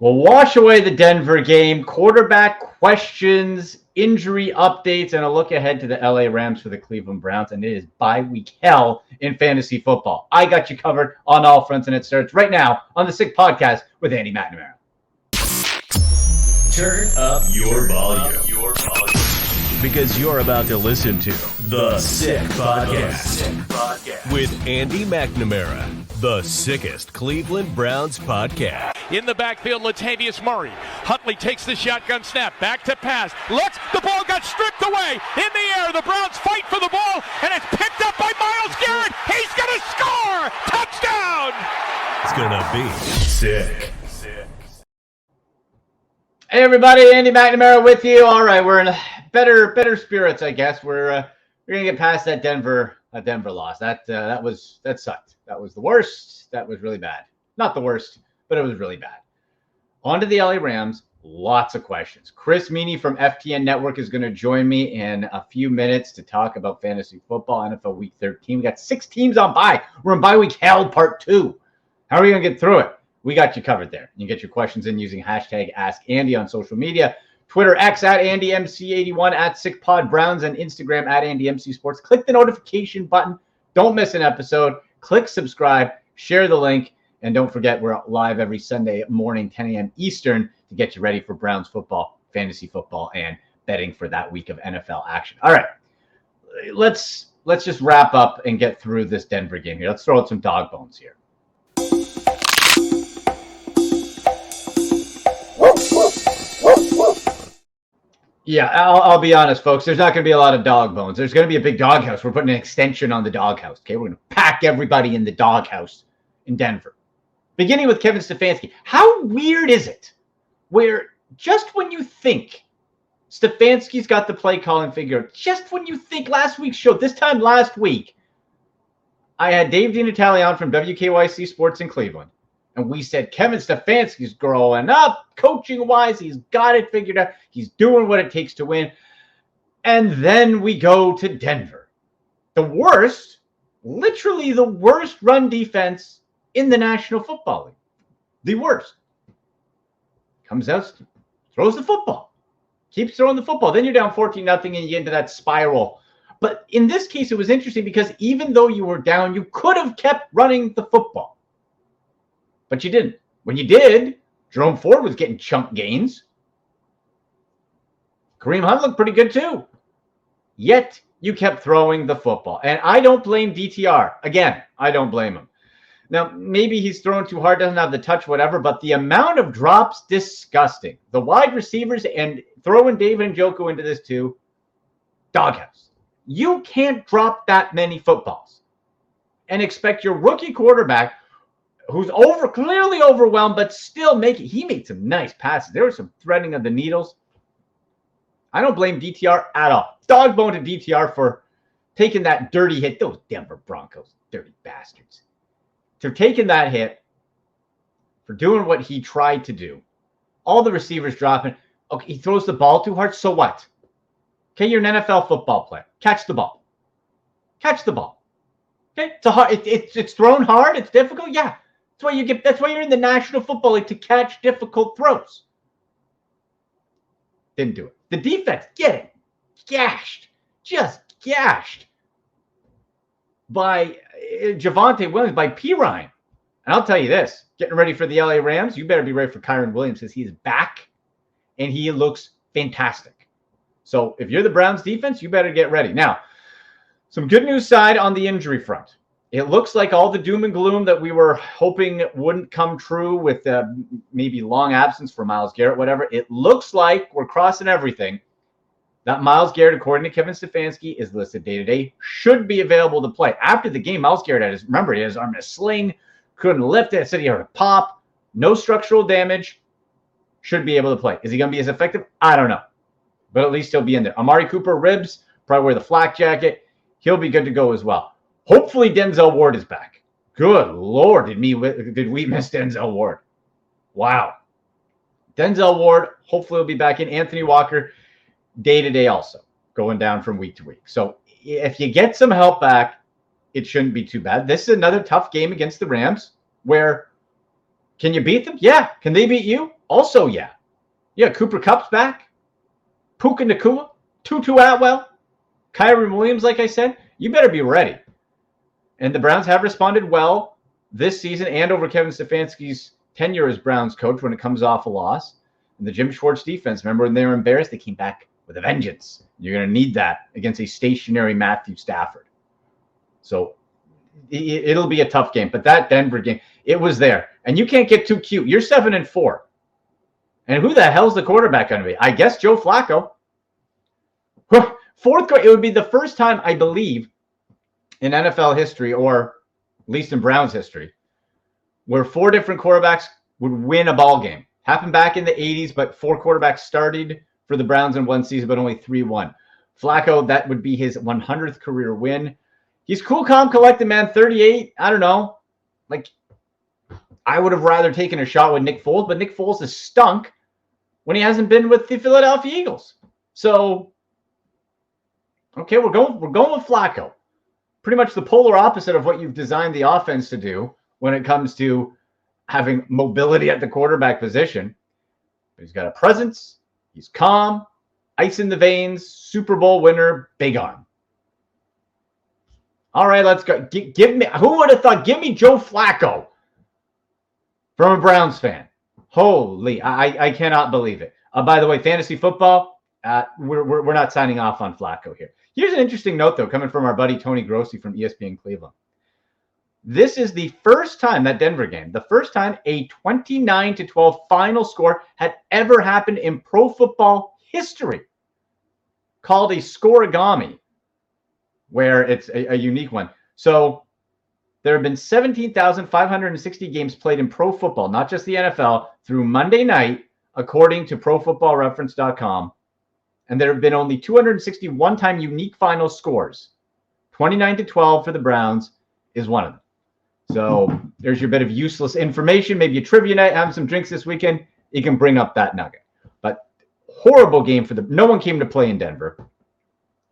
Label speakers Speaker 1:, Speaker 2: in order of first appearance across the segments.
Speaker 1: We'll wash away the Denver game, quarterback questions, injury updates, and a look ahead to the LA Rams for the Cleveland Browns. And it is bye-week hell in fantasy football. I got you covered on all fronts, and it starts right now on the Sick Podcast with Andy McNamara.
Speaker 2: Turn up your volume. Because you're about to listen to The Sick Podcast with Andy McNamara, the sickest Cleveland Browns podcast.
Speaker 3: In the backfield, Latavius Murray. Huntley takes the shotgun snap. Back to pass. The ball got stripped away. In the air, the Browns fight for the ball, and it's picked up by Myles Garrett. He's going to score! Touchdown!
Speaker 2: It's going to be sick.
Speaker 1: Hey everybody, Andy McNamara with you. All right, we're in better spirits, I guess. We're gonna get past that Denver loss. That sucked. That was the worst. That was really bad. Not the worst, but it was really bad. On to the LA Rams. Lots of questions. Chris Meaney from FTN Network is going to join me in a few minutes to talk about fantasy football, NFL Week 13. We got 6 teams on bye. We're in bye week hell part 2. How are we going to get through it? We got you covered there. You can get your questions in using hashtag AskAndy on social media. Twitter, X at AndyMC81, at SickPodBrowns, and Instagram at AndyMCSports. Click the notification button. Don't miss an episode. Click subscribe. Share the link. And don't forget, we're live every Sunday morning, 10 a.m. Eastern, to get you ready for Browns football, fantasy football, and betting for that week of NFL action. All right. Let's just wrap up and get through this Denver game here. Let's throw out some dog bones here. Yeah, I'll be honest, folks. There's not going to be a lot of dog bones. There's going to be a big doghouse. We're putting an extension on the doghouse. Okay, we're going to pack everybody in the doghouse in Denver. Beginning with Kevin Stefanski. How weird is it where just when you think Stefanski's got the play calling figure, just when you think last week's show, this time last week, I had Dave DiNatale from WKYC Sports in Cleveland. And we said, Kevin Stefanski's growing up, coaching-wise. He's got it figured out. He's doing what it takes to win. And then we go to Denver. The worst, literally the worst run defense in the National Football League. The worst. Comes out, throws the football. Keeps throwing the football. Then you're down 14-0 and you get into that spiral. But in this case, it was interesting because even though you were down, you could have kept running the football. But you didn't. When you did, Jerome Ford was getting chunk gains. Kareem Hunt looked pretty good too. Yet you kept throwing the football. And I don't blame DTR. Again, I don't blame him. Now, maybe he's throwing too hard, doesn't have the touch, whatever, but the amount of drops, disgusting. The wide receivers, and throwing David Njoku into this too, doghouse. You can't drop that many footballs and expect your rookie quarterback, who's clearly overwhelmed, but still he made some nice passes. There was some threading of the needles. I don't blame DTR at all. Dog bone to DTR for taking that dirty hit. Those Denver Broncos, dirty bastards. For taking that hit, for doing what he tried to do. All the receivers dropping. Okay, he throws the ball too hard, so what? Okay, you're an NFL football player. Catch the ball. Catch the ball. Okay, it's thrown hard. It's difficult. Yeah. That's why you're in the National Football League, to catch difficult throws. Didn't do it. The defense, get it. Just gashed by Javonte Williams, by Pirine. And I'll tell you this, getting ready for the LA Rams, you better be ready for Kyren Williams because he's back and he looks fantastic. So if you're the Browns defense, you better get ready. Now, some good news side on the injury front. It looks like all the doom and gloom that we were hoping wouldn't come true with maybe long absence for Myles Garrett, whatever. It looks like we're crossing everything. That Myles Garrett, according to Kevin Stefanski, is listed day-to-day, should be available to play. After the game, Myles Garrett he had his arm in a sling, couldn't lift it, said he heard a pop, no structural damage, should be able to play. Is he going to be as effective? I don't know. But at least he'll be in there. Amari Cooper, ribs, probably wear the flak jacket. He'll be good to go as well. Hopefully Denzel Ward is back. Good Lord, did we miss Denzel Ward? Wow. Denzel Ward, hopefully will be back in. Anthony Walker, day-to-day also, going down from week to week. So if you get some help back, it shouldn't be too bad. This is another tough game against the Rams where, can you beat them? Yeah. Can they beat you? Also, yeah, Cooper Kupp's back. Puka Nacua, Tutu Atwell, Kyron Williams, like I said. You better be ready. And the Browns have responded well this season and over Kevin Stefanski's tenure as Browns coach when it comes off a loss. And the Jim Schwartz defense, remember when they were embarrassed? They came back with a vengeance. You're going to need that against a stationary Matthew Stafford. So it'll be a tough game. But that Denver game, it was there. And you can't get too cute. You're 7-4. And who the hell's the quarterback going to be? I guess Joe Flacco. Fourth quarter, it would be the first time, I believe, in NFL history, or at least in Browns history, where 4 different quarterbacks would win a ball game. Happened back in the 80s, but 4 quarterbacks started for the Browns in one season, but only 3 won. Flacco, that would be his 100th career win. He's cool, calm, collected, man. 38, I don't know. Like, I would have rather taken a shot with Nick Foles, but Nick Foles has stunk when he hasn't been with the Philadelphia Eagles. So, okay, we're going with Flacco. Pretty much the polar opposite of what you've designed the offense to do when it comes to having mobility at the quarterback position. But he's got a presence. He's calm, ice in the veins, Super Bowl winner, big arm. All right, let's go. Give me. Who would have thought? Give me Joe Flacco from a Browns fan. Holy, I cannot believe it. By the way, fantasy football, we're not signing off on Flacco here. Here's an interesting note, though, coming from our buddy Tony Grossi from ESPN Cleveland. This is the first time, that Denver game, the first time a 29-12 final score had ever happened in pro football history, called a scoregami, where it's a unique one. So there have been 17,560 games played in pro football, not just the NFL, through Monday night, according to ProFootballReference.com. And there have been only 260 one-time unique final scores. 29-12 for the Browns is one of them. So there's your bit of useless information. Maybe a trivia night, have some drinks this weekend. You can bring up that nugget. But horrible game for no one came to play in Denver.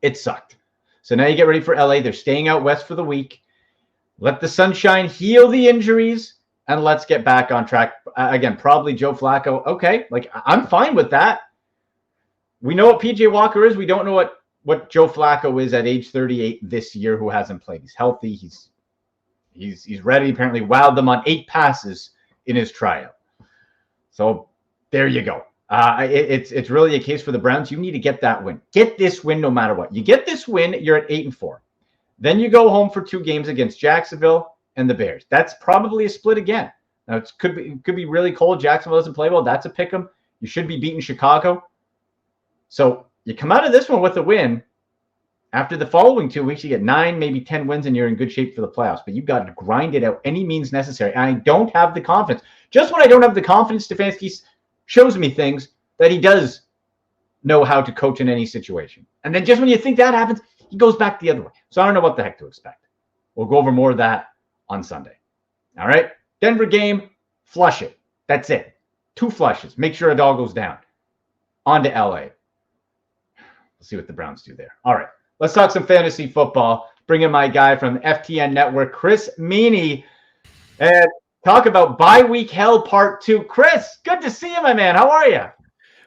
Speaker 1: It sucked. So now you get ready for LA. They're staying out west for the week. Let the sunshine heal the injuries, and let's get back on track. Again, probably Joe Flacco. Okay, like I'm fine with that. We know what PJ Walker is. We don't know what Joe Flacco is at age 38 this year, who hasn't played. He's healthy. He's ready. Apparently wowed them on 8 passes in his tryout. So there you go. It's really a case for the Browns. You need to get that win. Get this win no matter what. You get this win, you're at 8-4. Then you go home for 2 games against Jacksonville and the Bears. That's probably a split again. Now it could be really cold. Jacksonville doesn't play well. That's a pick 'em. You should be beating Chicago. So you come out of this one with a win. After the following 2 weeks, you get 9, maybe 10 wins, and you're in good shape for the playoffs. But you've got to grind it out any means necessary. And I don't have the confidence. Just when I don't have the confidence, Stefanski shows me things that he does know how to coach in any situation. And then just when you think that happens, he goes back the other way. So I don't know what the heck to expect. We'll go over more of that on Sunday. All right? Denver game, flush it. That's it. 2 flushes. Make sure it all goes down. On to LA. We'll see what the Browns do there. All right. Let's talk some fantasy football. Bring in my guy from the FTN Network, Chris Meaney, and talk about bye week hell part 2. Chris, good to see you, my man. How are you?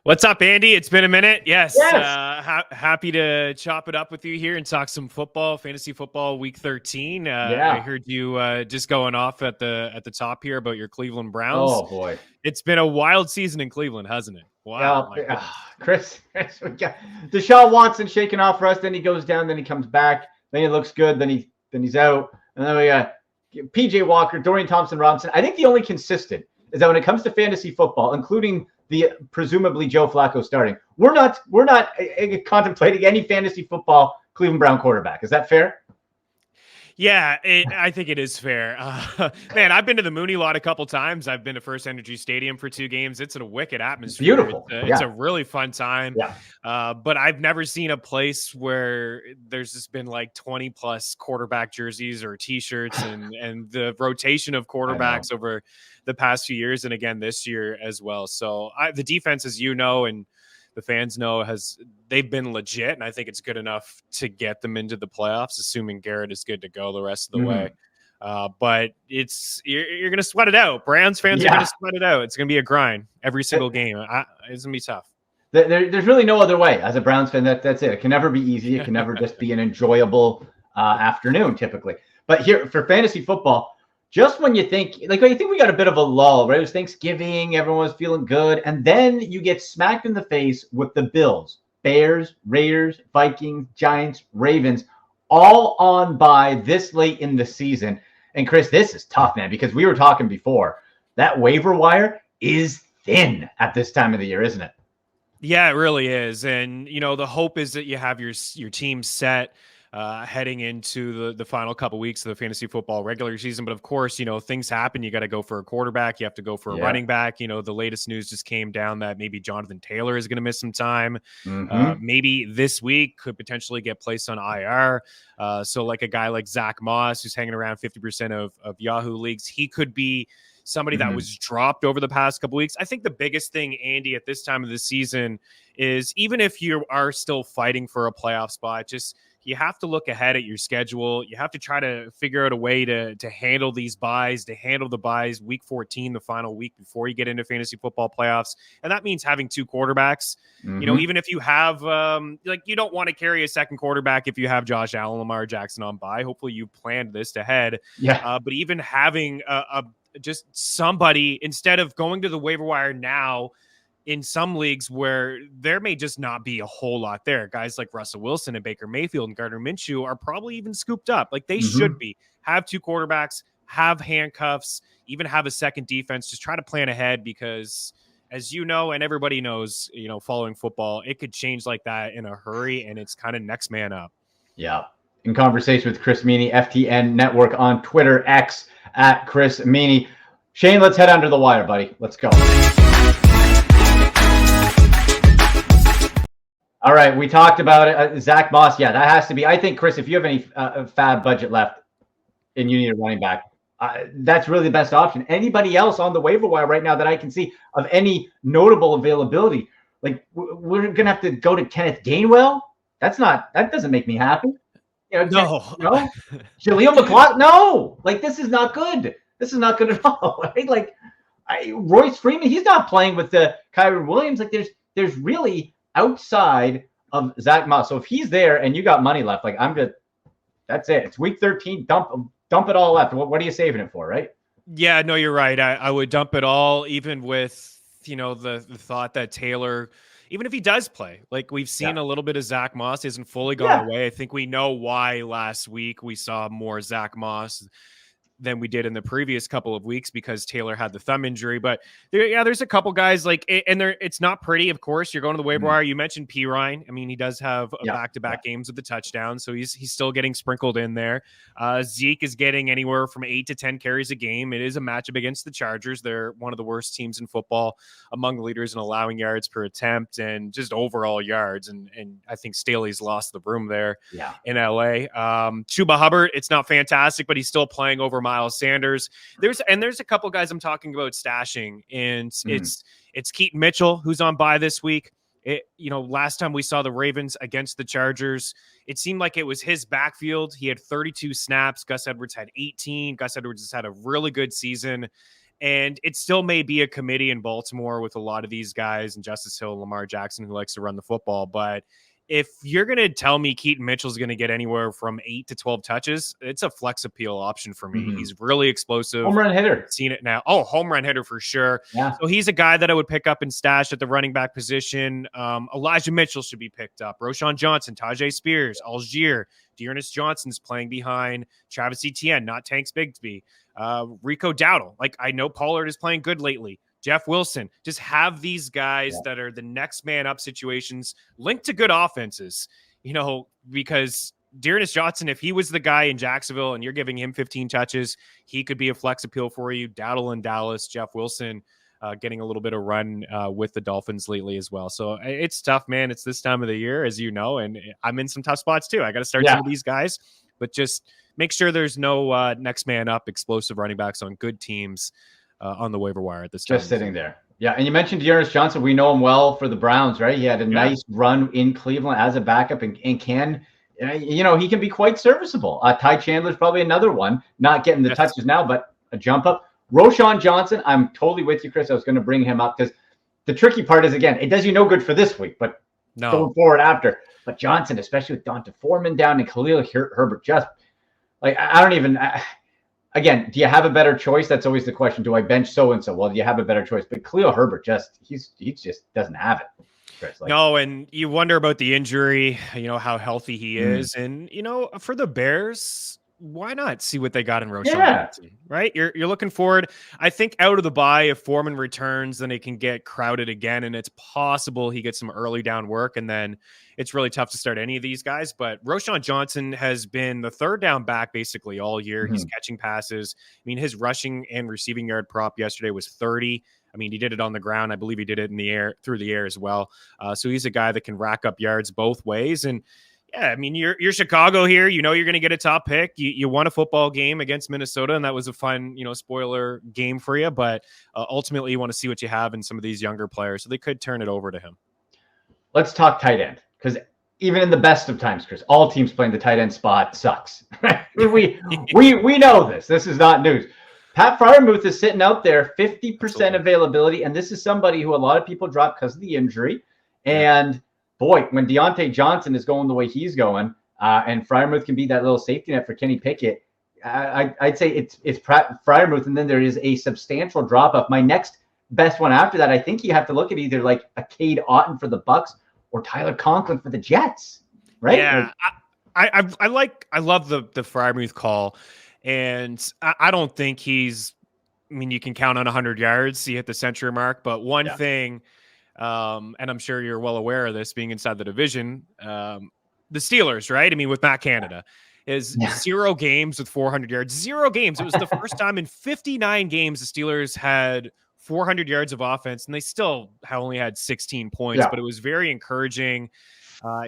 Speaker 4: What's up, Andy? It's been a minute. Yes. Happy to chop it up with you here and talk some football, fantasy football, week 13. I heard you just going off at the top here about your Cleveland Browns.
Speaker 1: Oh boy,
Speaker 4: it's been a wild season in Cleveland, hasn't it? Wow.
Speaker 1: Chris, we got Deshaun Watson shaking off for us. Then he goes down. Then he comes back. Then he looks good. Then he's out. And then we got PJ Walker, Dorian Thompson-Robinson. I think the only consistent is that when it comes to fantasy football, including the presumably Joe Flacco starting, we're not contemplating any fantasy football Cleveland Brown quarterback. Is that fair?
Speaker 4: Yeah, I think it is fair. Man, I've been to the Mooney lot a couple times. I've been to First Energy Stadium for 2 games. It's a wicked atmosphere.
Speaker 1: Beautiful.
Speaker 4: It's a really fun time.
Speaker 1: Yeah.
Speaker 4: But I've never seen a place where there's just been like 20 plus quarterback jerseys or T-shirts and the rotation of quarterbacks over the past few years. And again, this year as well. So the defense, as you know, and the fans know, they've been legit, and I think it's good enough to get them into the playoffs, assuming Garrett is good to go the rest of the way. But you're going to sweat it out. Browns fans are going to sweat it out. It's going to be a grind every single game. It's going to be tough.
Speaker 1: There's really no other way. As a Browns fan, that's it. It can never be easy. It can never just be an enjoyable afternoon, typically. But here for fantasy football, just when you think we got a bit of a lull, right? It was Thanksgiving, everyone was feeling good, and then you get smacked in the face with the Bills, Bears, Raiders, Vikings, Giants, Ravens, all on bye this late in the season. And Chris, this is tough, man, because we were talking before. That waiver wire is thin at this time of the year, isn't it?
Speaker 4: Yeah, it really is. And, the hope is that you have your team set heading into the final couple weeks of the fantasy football regular season. But of course, things happen. You got to go for a quarterback. You have to go for a running back. The latest news just came down that maybe Jonathan Taylor is going to miss some time. Maybe this week could potentially get placed on IR. So like a guy like Zach Moss, who's hanging around 50% of Yahoo leagues, he could be somebody that was dropped over the past couple weeks. I think the biggest thing, Andy, at this time of the season is even if you are still fighting for a playoff spot, just you have to look ahead at your schedule. You have to try to figure out a way to handle these buys, to handle the buys week 14, the final week before you get into fantasy football playoffs. And that means having two quarterbacks. Even if you have, you don't want to carry a second quarterback if you have Josh Allen, Lamar Jackson on bye. Hopefully you planned this ahead. But even having just somebody, instead of going to the waiver wire now, in some leagues where there may just not be a whole lot there, guys like Russell Wilson and Baker Mayfield and Gardner Minshew are probably even scooped up. Like they should be. Have two quarterbacks, have handcuffs, even have a second defense. Just try to plan ahead because, as you know, and everybody knows, following football, it could change like that in a hurry, and it's kind of next man up.
Speaker 1: Yeah. In conversation with Chris Meaney, FTN Network on Twitter, X at Chris Meaney. Shane, let's head under the wire, buddy. Let's go. All right, we talked about it. Zach Moss, that has to be. I think, Chris, if you have any fab budget left and you need a running back, that's really the best option. Anybody else on the waiver wire right now that I can see of any notable availability? Like, we're going to have to go to Kenneth Gainwell? That doesn't make me happy.
Speaker 4: No.
Speaker 1: Jaleel McLaughlin? No. Like, this is not good. This is not good at all, right? Like, Royce Freeman, he's not playing with the Kyren Williams. Like, there's really outside of Zach Moss. So if he's there and you got money left, like that's it. It's week 13. Dump it all left. What are you saving it for, right?
Speaker 4: Yeah, no, you're right. I would dump it all, even with, the thought that Taylor, even if he does play, like we've seen a little bit of Zach Moss, isn't fully gone away. I think we know why last week we saw more Zach Moss than we did in the previous couple of weeks because Taylor had the thumb injury. But there's a couple guys it's not pretty. Of course, you're going to the waiver wire. You mentioned P. Ryan. I mean, he does have back-to-back games with the touchdown, so he's still getting sprinkled in there. Zeke is getting anywhere from 8 to 10 carries a game. It is a matchup against the Chargers. They're one of the worst teams in football, among the leaders in allowing yards per attempt and just overall yards. And I think Staley's lost the room there in LA. Chuba Hubbard, it's not fantastic, but he's still playing over Miles Sanders. There's a couple guys I'm talking about stashing, and it's Keaton Mitchell who's on bye this week. Last time we saw the Ravens against the Chargers, it seemed like it was his backfield. He had 32 snaps. Gus Edwards had 18. Gus Edwards has had a really good season, and it still may be a committee in Baltimore with a lot of these guys and Justice Hill and Lamar Jackson who likes to run the football. But if you're going to tell me Keaton Mitchell's going to get anywhere from 8 to 12 touches, it's a flex appeal option for me. He's really explosive.
Speaker 1: Home run hitter.
Speaker 4: Seen it now. Oh, home run hitter for sure.
Speaker 1: Yeah.
Speaker 4: So he's a guy that I would pick up and stash at the running back position. Elijah Mitchell should be picked up. Roshan Johnson, Tajay Spears, Algier, Dearness Johnson's playing behind Travis Etienne, not Tanks Bigsby. Rico Dowdle. Like, I know Pollard is playing good lately. Jeff Wilson, just have these guys that are the next man up situations linked to good offenses, because Dearness Johnson, if he was the guy in Jacksonville and you're giving him 15 touches, he could be a flex appeal for you. Dowdle in Dallas, Jeff Wilson getting a little bit of run with the Dolphins lately as well. So it's tough, man. It's this time of the year, as you know, and I'm in some tough spots too. I got to start some of these guys, but just make sure there's no next man up explosive running backs on good teams on the waiver wire at this time.
Speaker 1: Just sitting there. Yeah, and you mentioned Dearness Johnson. We know him well for the Browns, right? He had a nice run in Cleveland as a backup and can he can be quite serviceable. Ty Chandler's probably another one, not getting the touches now, but a jump up. Roschon Johnson, I'm totally with you, Chris. I was going to bring him up because the tricky part is, again, it does you no good for this week, but going forward after. But Johnson, especially with Donta Foreman down and Khalil Herbert, just like I don't even. Again, do you have a better choice? That's always the question. Do I bench so and so? Well, do you have a better choice? But Khalil Herbert he just doesn't have it. Chris,
Speaker 4: no, and you wonder about the injury. How healthy he is, and for the Bears, why not see what they got in Roschon Johnson, right? You're looking forward. I think out of the bye, if Foreman returns, then it can get crowded again, and it's possible he gets some early down work, and then it's really tough to start any of these guys. But Roschon Johnson has been the third down back basically all year. He's catching passes. I mean, his rushing and receiving yard prop yesterday was 30. I mean, he did it on the ground. I believe he did it in the air, through the air as well. So he's a guy that can rack up yards both ways. And yeah, I mean, you're Chicago here. You're going to get a top pick. You won a football game against Minnesota, and that was a fun, spoiler game for you. But ultimately, you want to see what you have in some of these younger players, so they could turn it over to him.
Speaker 1: Let's talk tight end, because even in the best of times, Chris, all teams playing the tight end spot sucks. we know this. This is not news. Pat Freiermuth is sitting out there, 50% availability, and this is somebody who a lot of people drop because of the injury. And boy, when Deontay Johnson is going the way he's going, and Freiermuth can be that little safety net for Kenny Pickett, I'd say it's Freiermuth, and then there is a substantial drop off. My next best one after that, I think you have to look at either like a Cade Otton for the Bucks or Tyler Conklin for the Jets, right?
Speaker 4: Yeah, I love the Freiermuth call, and I don't think he's. I mean, you can count on 100 yards. He hit the century mark, but one thing. And I'm sure you're well aware of this being inside the division. The Steelers, right? I mean, with Matt Canada is 0 games with 400 yards, 0 games. It was the first time in 59 games the Steelers had 400 yards of offense, and they still only had 16 points, but it was very encouraging.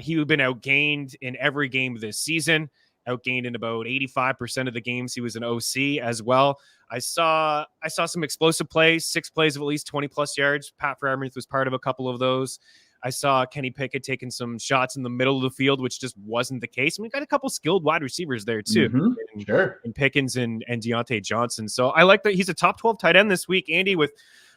Speaker 4: He had been outgained in every game this season, outgained in about 85% of the games he was an OC as well. I saw some explosive plays, 6 plays of at least 20 plus yards. Pat Freiermuth was part of a couple of those. I saw Kenny Pickett taking some shots in the middle of the field, which just wasn't the case. And we got a couple skilled wide receivers there too, and Pickens and Deontay Johnson. So I like that he's a top 12 tight end this week, Andy, with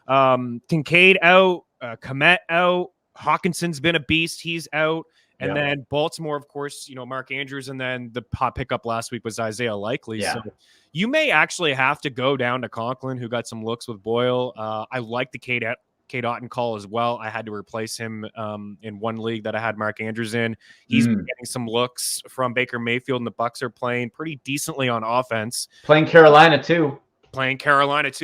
Speaker 4: Kincaid out, Kmet out, Hawkinson's been a beast. He's out. And then Baltimore, of course, Mark Andrews, and then the hot pickup last week was Isaiah Likely. So you may actually have to go down to Conklin, who got some looks with Boyle. I like the Cade Otton call as well. I had to replace him in one league that I had Mark Andrews in. He's been getting some looks from Baker Mayfield, and the Bucs are playing pretty decently on offense.
Speaker 1: Playing Carolina too,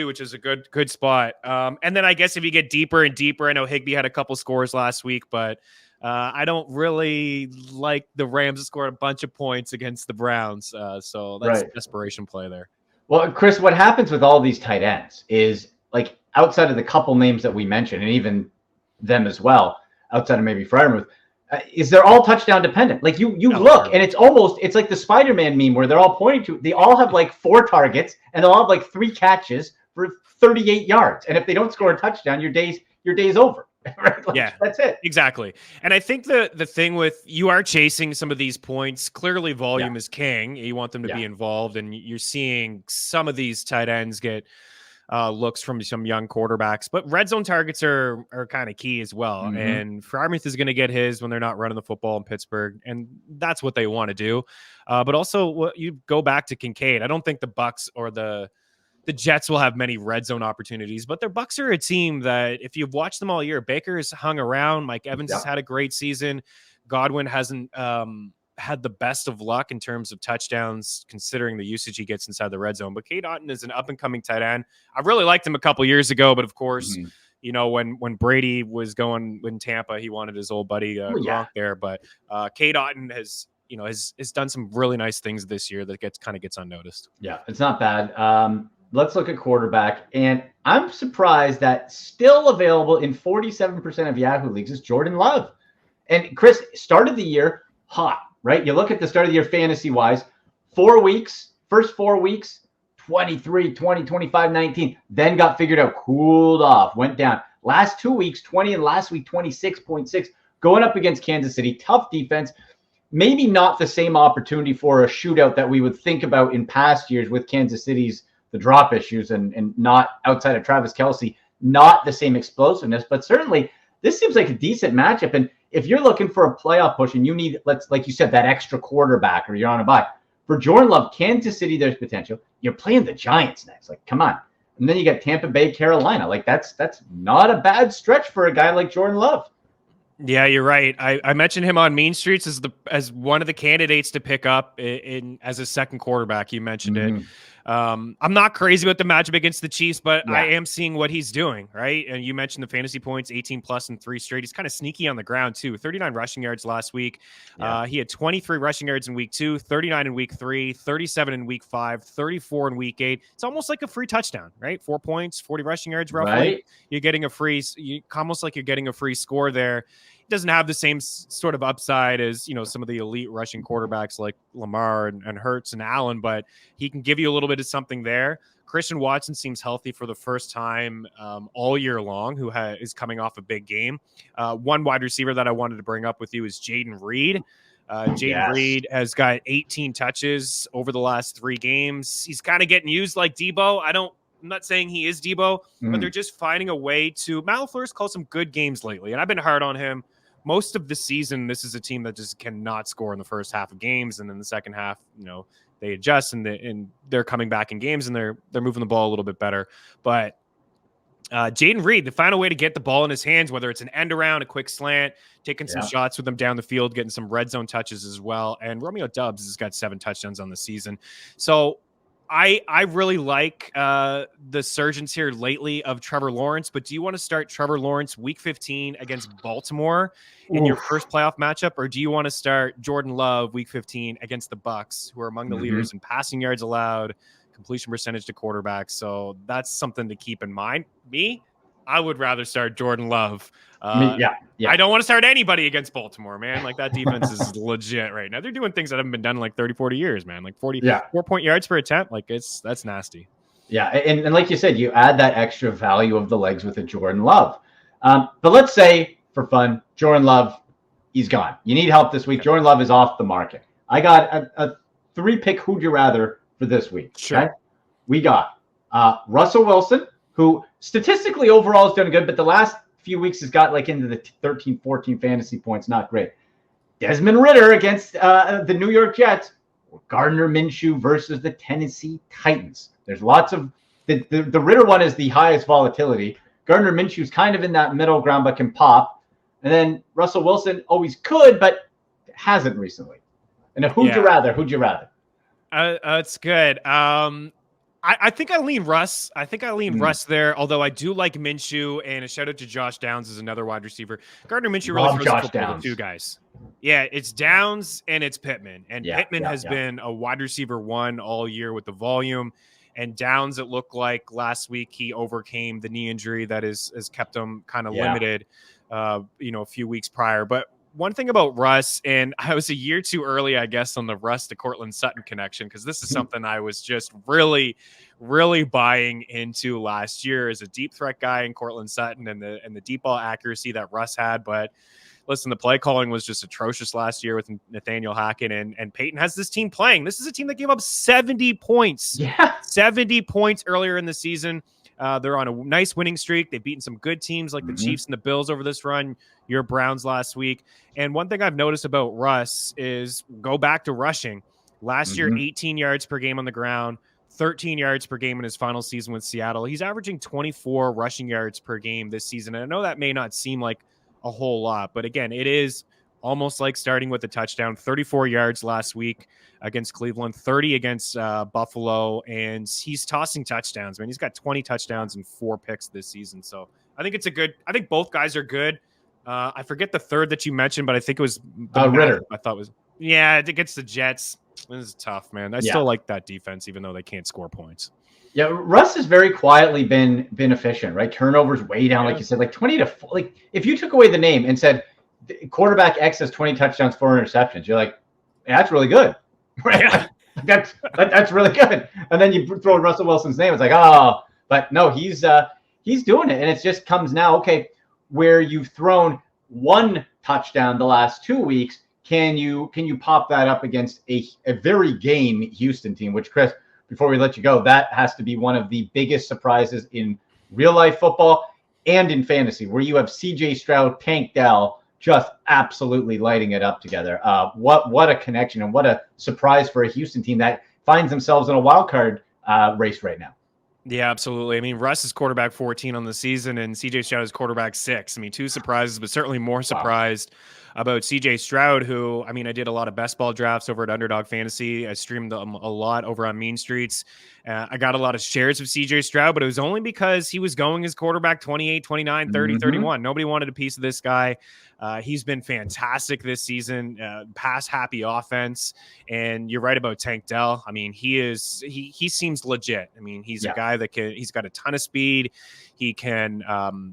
Speaker 4: which is a good spot. And then I guess if you get deeper and deeper, I know Higbee had a couple scores last week, but I don't really like the Rams to score a bunch of points against the Browns. So that's a desperation play there.
Speaker 1: Well, Chris, what happens with all these tight ends is, like, outside of the couple names that we mentioned, and even them as well, outside of maybe Freiermuth, is they're all touchdown dependent. Like you look, and it's like the Spider-Man meme where they're all pointing to, they all have like 4 targets and they'll all have like 3 catches for 38 yards. And if they don't score a touchdown, your day's over. Right? Like, that's it.
Speaker 4: Exactly. And I think the thing with, you are chasing some of these points. Clearly volume is king. You want them to be involved, and you're seeing some of these tight ends get looks from some young quarterbacks, but red zone targets are kind of key as well. And Freiermuth is going to get his when they're not running the football in Pittsburgh, and that's what they want to do. But also, you go back to Kincaid. I don't think the Bucs or the Jets will have many red zone opportunities, but their Bucs are a team that, if you've watched them all year, Baker's hung around. Mike Evans has had a great season. Godwin hasn't had the best of luck in terms of touchdowns, considering the usage he gets inside the red zone. But Cade Otton is an up-and-coming tight end. I really liked him a couple years ago, but of course, when Brady was going in Tampa, he wanted his old buddy Gronk there. But Cade Otton has done some really nice things this year that gets unnoticed. Yeah,
Speaker 1: it's not bad. Let's look at quarterback, and I'm surprised that still available in 47% of Yahoo leagues is Jordan Love. And Chris started the year hot, right? You look at the start of the year fantasy-wise, 4 weeks, first 4 weeks, 23, 20, 25, 19, then got figured out, cooled off, went down. Last 2 weeks, 20, and last week, 26.6, going up against Kansas City. Tough defense. maybe not the same opportunity for a shootout that we would think about in past years with Kansas City's the drop issues and not outside of Travis Kelce, not the same explosiveness, but certainly this seems like a decent matchup. And if you're looking for a playoff push and you need, like you said, that extra quarterback or you're on a bye, for Jordan Love, Kansas City, there's potential. You're playing the Giants next. Like, come on. And then you got Tampa Bay, Carolina. Like, that's not a bad stretch for a guy like Jordan Love.
Speaker 4: Yeah, you're right. I mentioned him on Mean Streets as one of the candidates to pick up as a second quarterback. You mentioned it. I'm not crazy about the matchup against the Chiefs, but I am seeing what he's doing, right? And you mentioned the fantasy points, 18 plus in 3 straight. He's kind of sneaky on the ground too. 39 rushing yards last week. He had 23 rushing yards in week 2, 39 in week 3, 37 in week 5, 34 in week 8. It's almost like a free touchdown, right? 4 points, 40 rushing yards roughly. Right. You're getting almost like you're getting a free score there. He doesn't have the same sort of upside as, some of the elite rushing quarterbacks like Lamar and Hurts and Allen, but he can give you a little bit of something there. Christian Watson seems healthy for the first time all year long, who is coming off a big game. One wide receiver that I wanted to bring up with you is Jaden Reed. Jaden Reed has got 18 touches over the last 3 games. He's kind of getting used like Debo. I'm not saying he is Debo, but they're just finding a way to. Matt LaFleur's called some good games lately, and I've been hard on him most of the season. This is a team that just cannot score in the first half of games, and in the second half, they adjust and they're coming back in games and they're moving the ball a little bit better. But Jaden Reed, to find a way to get the ball in his hands, whether it's an end around, a quick slant, taking some shots with him down the field, getting some red zone touches as well. And Romeo Doubs has got 7 touchdowns on the season, so. I really like the surgeons here lately of Trevor Lawrence, but do you want to start Trevor Lawrence week 15 against Baltimore in your first playoff matchup, or do you want to start Jordan Love week 15 against the Bucs, who are among the leaders in passing yards allowed, completion percentage to quarterbacks? So that's something to keep in mind. I would rather start Jordan Love. I don't want to start anybody against Baltimore, man. Like, that defense is legit right now. They're doing things that haven't been done in like 30, 40 years, man. Like 4-point yards per attempt. Like, that's nasty. Yeah.
Speaker 1: And like you said, you add that extra value of the legs with a Jordan Love. But let's say, for fun, Jordan Love, he's gone. You need help this week. Jordan Love is off the market. I got a 3-pick who'd you rather for this week.
Speaker 4: Sure. Okay?
Speaker 1: We got Russell Wilson, who statistically overall has done good, but the last few weeks has got like into the 13, 14 fantasy points. Not great. Desmond Ridder against the New York Jets. Gardner Minshew versus the Tennessee Titans. There's lots of the Ridder one is the highest volatility. Gardner Minshew's kind of in that middle ground, but can pop. And then Russell Wilson always could, but hasn't recently. And who'd you rather?
Speaker 4: It's good. I think I lean Russ. Russ there, although I do like Minshew, and a shout out to Josh Downs is another wide receiver. Gardner Minshew really throws the football to 2 guys. Yeah, it's Downs and it's Pittman. And Pittman has been a wide receiver 1 all year with the volume. And Downs, it looked like last week he overcame the knee injury that has kept him kind of limited, a few weeks prior. But one thing about Russ, and I was a year too early, I guess, on the Russ to Cortland Sutton connection, because this is something I was just really, really buying into last year as a deep threat guy in Cortland Sutton and the deep ball accuracy that Russ had. But listen, the play calling was just atrocious last year with Nathaniel Hackett, and Peyton has this team playing. This is a team that gave up 70 points. 70 points earlier in the season. They're on a nice winning streak. They've beaten some good teams like the Chiefs and the Bills over this run, your Browns last week. And one thing I've noticed about Russ is go back to rushing. Last year, 18 yards per game on the ground, 13 yards per game in his final season with Seattle. He's averaging 24 rushing yards per game this season. And I know that may not seem like a whole lot, but again, it is almost like starting with a touchdown. 34 yards last week against Cleveland, 30 against Buffalo, and he's tossing touchdowns, man. He's got 20 touchdowns and 4 picks this season. So I think I think both guys are good. I forget the third that you mentioned, but I think it was
Speaker 1: Ridder.
Speaker 4: I thought was against the Jets. This is tough, man. I still like that defense, even though they can't score points.
Speaker 1: Yeah, Russ has very quietly been efficient, right? Turnovers way down, like you said, like 20 to 4. Like, if you took away the name and said quarterback X has 20 touchdowns, 4 interceptions, you're like, yeah, that's really good, right? Like, that's really good. And then you throw Russell Wilson's name, it's like, oh, but no, he's doing it, and it just comes now. Okay, where you've thrown 1 touchdown the last 2 weeks, can you pop that up against a very game Houston team, which, Chris, before we let you go, that has to be one of the biggest surprises in real life football and in fantasy, where you have CJ Stroud, Tank Dell just absolutely lighting it up together. What a connection, and what a surprise for a Houston team that finds themselves in a wild card race right now.
Speaker 4: Yeah, absolutely. I mean, Russ is quarterback 14 on the season, and CJ Stroud is quarterback 6. I mean, 2 surprises, but certainly more surprised about CJ Stroud, who, I mean, I did a lot of best ball drafts over at Underdog Fantasy. I streamed them a lot over on Mean Streets. I got a lot of shares of CJ Stroud, but it was only because he was going as quarterback 28, 29, 30, 31. Nobody wanted a piece of this guy. He's been fantastic this season, pass-happy offense. And you're right about Tank Dell. I mean, he seems legit. I mean, he's a guy that he's got a ton of speed. He can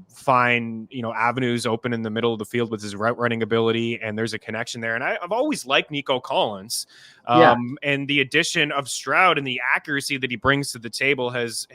Speaker 4: find, avenues open in the middle of the field with his route running ability, and there's a connection there. And I've always liked Nico Collins, and the addition of Stroud and the accuracy that he brings to the table has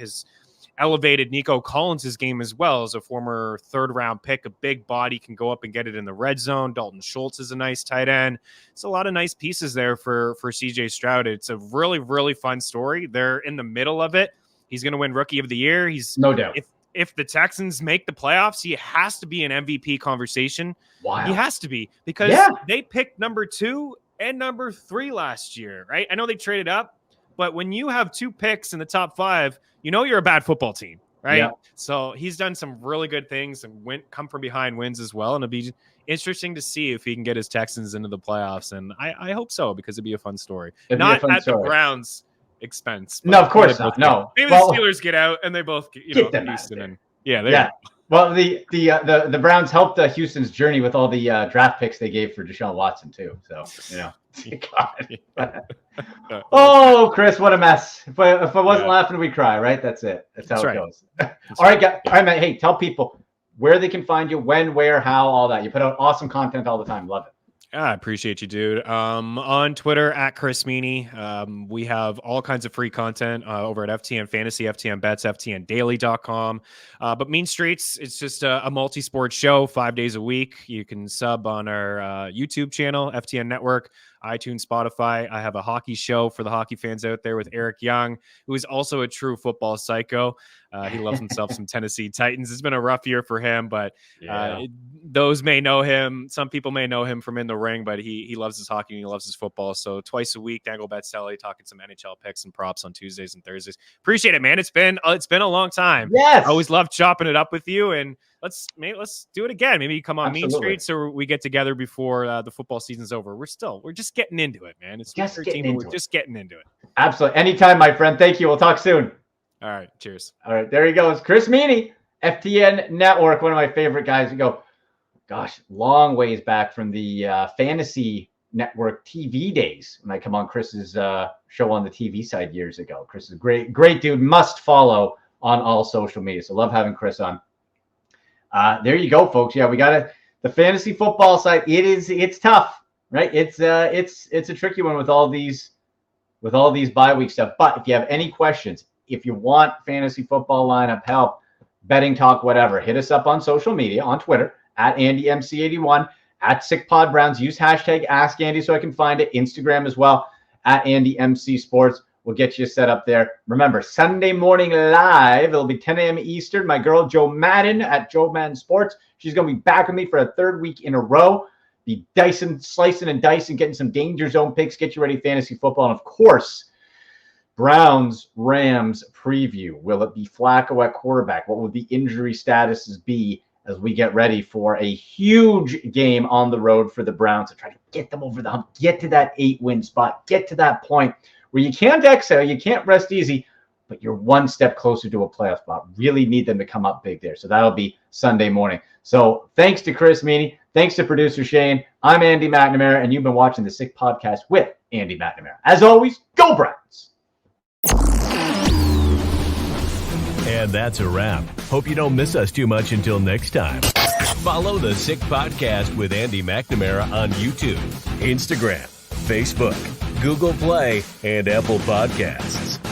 Speaker 4: elevated Nico Collins' game as well. As a former 3rd-round pick, a big body, can go up and get it in the red zone. Dalton Schultz is a nice tight end. It's a lot of nice pieces there for CJ Stroud. It's a really, really fun story. They're in the middle of it. He's going to win Rookie of the Year. He's
Speaker 1: no doubt.
Speaker 4: If the Texans make the playoffs, he has to be an MVP conversation. Wow. He has to be, because they picked number 2 and number 3 last year, right? I know they traded up, but when you have 2 picks in the top 5, you're a bad football team, right? Yeah. So he's done some really good things and come from behind wins as well. And it'll be interesting to see if he can get his Texans into the playoffs. And I hope so, because it'd be a fun story. Not at the Browns' expense.
Speaker 1: No, of course not. No.
Speaker 4: Maybe the Steelers get out and they both get them Houston. And
Speaker 1: Well, the Browns helped Houston's journey with all the draft picks they gave for Deshaun Watson too. So God. Oh, Chris, what a mess! If I wasn't laughing, we'd cry. Right? That's it. That's how it goes. All right, guys. All right, man. Hey, tell people where they can find you, when, where, how, all that. You put out awesome content all the time. Love it.
Speaker 4: I appreciate you, dude. On Twitter at Chris Meaney. We have all kinds of free content over at FTN Fantasy, FTN Bets, FTNDaily.com. But Mean Streets, it's just a multi-sport show 5 days a week. You can sub on our YouTube channel, FTN Network, iTunes, Spotify. I have a hockey show for the hockey fans out there with Eric Young, who is also a true football psycho. He loves himself some Tennessee Titans. It's been a rough year for him, but those may know him. Some people may know him from in the ring, but he loves his hockey and he loves his football. So twice a week, Dangle Betselli, talking some NHL picks and props on Tuesdays and Thursdays. Appreciate it, man. It's been a long time.
Speaker 1: Yes.
Speaker 4: I always love chopping it up with you, and let's do it again. Maybe you come on Mean Streets, or we get together before the football season's over. We're just getting into it, man. It's just 13, but we're just getting into it.
Speaker 1: Absolutely. Anytime, my friend. Thank you. We'll talk soon.
Speaker 4: All right. Cheers.
Speaker 1: All right. There he goes. Chris Meaney, FTN Network, one of my favorite guys. We go, long ways back from the Fantasy Network TV days when I come on Chris's show on the TV side years ago. Chris is a great dude. Must follow on all social media. So love having Chris on. There you go, folks. Yeah, we got the fantasy football side. It's tough, right? It's a tricky one with all these bye week stuff. But if you have any questions, if you want fantasy football lineup help, betting talk, whatever, hit us up on social media, on Twitter at AndyMC81, at SickPodBrowns. Use hashtag AskAndy so I can find it. Instagram as well at AndyMCSports. We'll get you set up there. Remember, Sunday morning live. It'll be 10 a.m. Eastern. My girl, Joe Madden at Joe Madden Sports. She's going to be back with me for a 3rd week in a row. Be slicing and dicing, getting some danger zone picks, get you ready fantasy football. And, of course, Browns-Rams preview. Will it be Flacco at quarterback? What will the injury statuses be as we get ready for a huge game on the road for the Browns to try to get them over the hump, get to that 8-win spot, get to that point where you can't exhale, you can't rest easy, but you're one step closer to a playoff spot. Really need them to come up big there. So that'll be Sunday morning. So thanks to Chris Meaney. Thanks to producer Shane. I'm Andy McNamara, and you've been watching the Sick Podcast with Andy McNamara. As always, go Browns!
Speaker 2: And that's a wrap. Hope you don't miss us too much until next time. Follow the Sick Podcast with Andy McNamara on YouTube, Instagram, Facebook, Google Play, and Apple Podcasts.